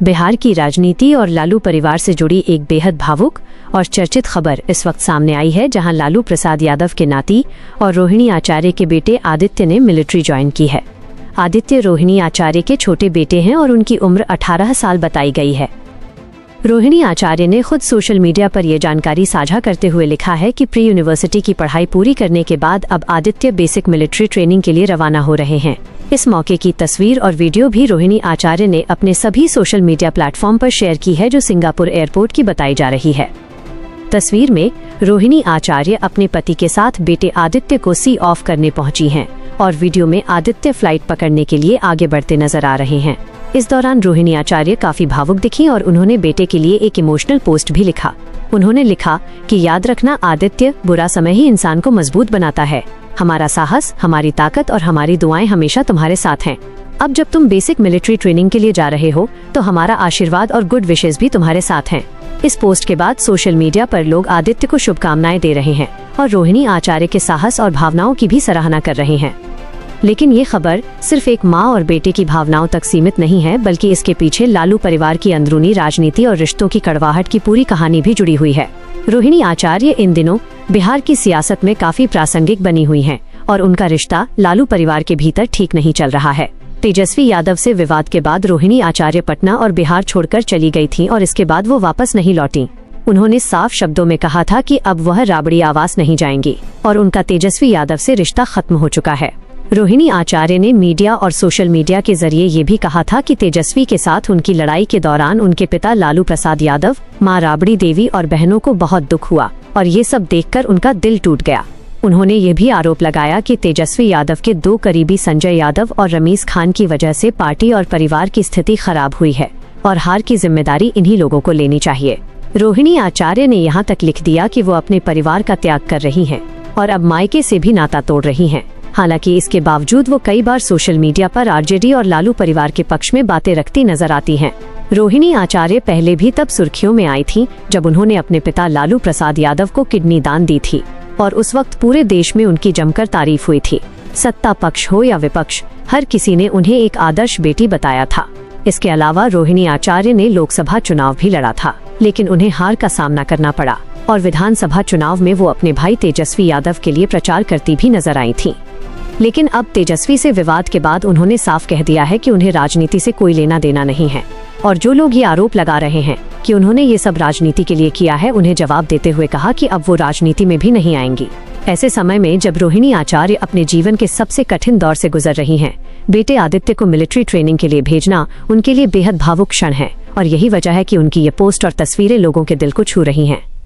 बिहार की राजनीति और लालू परिवार से जुड़ी एक बेहद भावुक और चर्चित खबर इस वक्त सामने आई है, जहां लालू प्रसाद यादव के नाती और रोहिणी आचार्य के बेटे आदित्य ने मिलिट्री ज्वाइन की है। आदित्य रोहिणी आचार्य के छोटे बेटे हैं और उनकी उम्र 18 साल बताई गई है। रोहिणी आचार्य ने खुद सोशल मीडिया पर यह जानकारी साझा करते हुए लिखा है कि प्री यूनिवर्सिटी की पढ़ाई पूरी करने के बाद अब आदित्य बेसिक मिलिट्री ट्रेनिंग के लिए रवाना हो रहे हैं। इस मौके की तस्वीर और वीडियो भी रोहिणी आचार्य ने अपने सभी सोशल मीडिया प्लेटफॉर्म पर शेयर की है, जो सिंगापुर एयरपोर्ट की बताई जा रही है। तस्वीर में रोहिणी आचार्य अपने पति के साथ बेटे आदित्य को सी ऑफ करने पहुंची हैं और वीडियो में आदित्य फ्लाइट पकड़ने के लिए आगे बढ़ते नजर आ रहे हैं। इस दौरान रोहिणी आचार्य काफी भावुक दिखी और उन्होंने बेटे के लिए एक इमोशनल पोस्ट भी लिखा। उन्होंने लिखा कि याद रखना आदित्य, बुरा समय ही इंसान को मजबूत बनाता है। हमारा साहस, हमारी ताकत और हमारी दुआएं हमेशा तुम्हारे साथ हैं। अब जब तुम बेसिक मिलिट्री ट्रेनिंग के लिए जा रहे हो तो हमारा आशीर्वाद और गुड विशेस भी तुम्हारे साथ हैं। इस पोस्ट के बाद सोशल मीडिया पर लोग आदित्य को शुभकामनाएं दे रहे हैं और रोहिणी आचार्य के साहस और भावनाओं की भी सराहना कर रहे हैं। लेकिन ये खबर सिर्फ एक माँ और बेटे की भावनाओं तक सीमित नहीं है, बल्कि इसके पीछे लालू परिवार की अंदरूनी राजनीति और रिश्तों की कड़वाहट की पूरी कहानी भी जुड़ी हुई है। रोहिणी आचार्य इन दिनों बिहार की सियासत में काफी प्रासंगिक बनी हुई हैं और उनका रिश्ता लालू परिवार के भीतर ठीक नहीं चल रहा है। तेजस्वी यादव से विवाद के बाद रोहिणी आचार्य पटना और बिहार छोड़कर चली गई थीं और इसके बाद वो वापस नहीं लौटी। उन्होंने साफ शब्दों में कहा था कि अब वह राबड़ी आवास नहीं जाएंगी और उनका तेजस्वी यादव से रिश्ता खत्म हो चुका है। रोहिणी आचार्य ने मीडिया और सोशल मीडिया के जरिए ये भी कहा था कि तेजस्वी के साथ उनकी लड़ाई के दौरान उनके पिता लालू प्रसाद यादव, मां राबड़ी देवी और बहनों को बहुत दुख हुआ और ये सब देखकर उनका दिल टूट गया। उन्होंने ये भी आरोप लगाया कि तेजस्वी यादव के दो करीबी संजय यादव और रमीज खान की वजह से पार्टी और परिवार की स्थिति खराब हुई है और हार की जिम्मेदारी इन्हीं लोगों को लेनी चाहिए। रोहिणी आचार्य ने यहाँ तक लिख दिया कि वो अपने परिवार का त्याग कर रही हैं और अब मायके से भी नाता तोड़ रही हैं। हालांकि इसके बावजूद वो कई बार सोशल मीडिया पर आरजेडी और लालू परिवार के पक्ष में बातें रखती नजर आती हैं। रोहिणी आचार्य पहले भी तब सुर्खियों में आई थीं जब उन्होंने अपने पिता लालू प्रसाद यादव को किडनी दान दी थी और उस वक्त पूरे देश में उनकी जमकर तारीफ हुई थी। सत्ता पक्ष हो या विपक्ष, हर किसी ने उन्हें एक आदर्श बेटी बताया था। इसके अलावा रोहिणी आचार्य ने लोकसभा चुनाव भी लड़ा था, लेकिन उन्हें हार का सामना करना पड़ा और विधानसभा चुनाव में वो अपने भाई तेजस्वी यादव के लिए प्रचार करती भी नजर आई थी। लेकिन अब तेजस्वी से विवाद के बाद उन्होंने साफ कह दिया है कि उन्हें राजनीति से कोई लेना देना नहीं है और जो लोग ये आरोप लगा रहे हैं कि उन्होंने ये सब राजनीति के लिए किया है, उन्हें जवाब देते हुए कहा कि अब वो राजनीति में भी नहीं आएंगी। ऐसे समय में जब रोहिणी आचार्य अपने जीवन के सबसे कठिन दौर से गुजर रही हैं, बेटे आदित्य को मिलिट्री ट्रेनिंग के लिए भेजना उनके लिए बेहद भावुक क्षण है और यही वजह है कि उनकी ये पोस्ट और तस्वीरें लोगों के दिल को छू रही हैं।